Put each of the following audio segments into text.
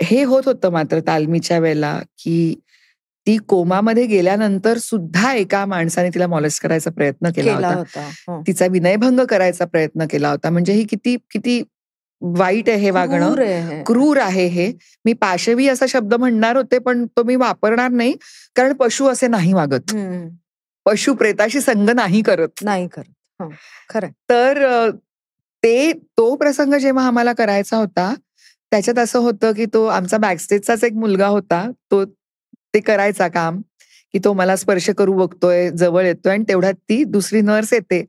हे होत होतं मात्र तालमीच्या वेळेला, की ती कोमामध्ये गेल्यानंतर सुद्धा एका माणसाने तिला मॉलेस्ट करायचा प्रयत्न केला केला होता. होता. हो. तिचा विनयभंग करायचा प्रयत्न केला होता. म्हणजे ही किती किती वाईट आहे हे वागणं, क्रूर आहे हे. क्रूर आहे हे. मी पाशवी असा शब्द म्हणणार होते, पण तो मी वापरणार नाही, कारण पशु असे नाही वागत. हं. पशु प्रेताशी संग नाही करत. नाही करत. हो. खरंय. तर तो प्रसंग जेव्हा आम्हाला करायचा होता, त्याच्यात असं होतं, की तो आमचा बॅकस्टेजचाच एक मुलगा होता. ते करायचा काम, की तो मला स्पर्श करू बघतोय, जवळ येतोय आणि तेवढ्यात ती दुसरी नर्स येते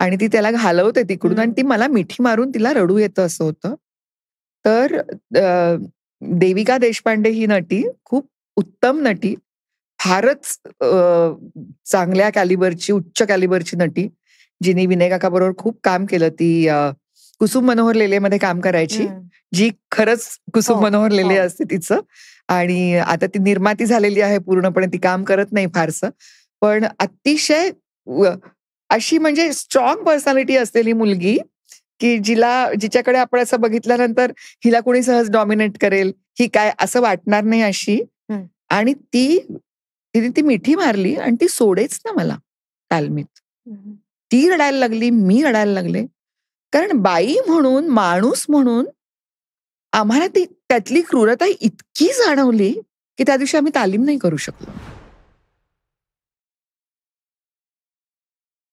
आणि ती त्याला घालवते तिकडून आणि हं. ती मला मिठी मारून तिला रडू येतं असं होतं. तर देविका देशपांडे ही नटी खूप उत्तम नटी, फारच चांगल्या कॅलिबरची, उच्च कॅलिबरची नटी, जिने विनय काकाबरोबर खूप काम केलं. ती कुसुम मनोहर लेलेमध्ये काम करायची, हं. जी खरंच हो, कुसुम मनोहर लेले हो. असते तिचं. आणि आता ती निर्माती झालेली आहे पूर्णपणे, ती काम करत नाही फारसं. पण अतिशय अशी म्हणजे स्ट्राँग पर्सनॅलिटी असलेली मुलगी, की जिच्याकडे आपण असं बघितल्यानंतर हिला कोणी सहज डॉमिनेट करेल, ही काय असं वाटणार नाही अशी. हं. आणि तिने ती मिठी मारली आणि ती सोडेच ना मला तालमीत. हं. ती रडायला लागली, मी रडायला लागले. कारण बाई म्हणून, माणूस म्हणून आम्हाला त्यातली क्रूरता इतकी जाणवली, की त्या दिवशी आम्ही तालीम नाही करू शकलो.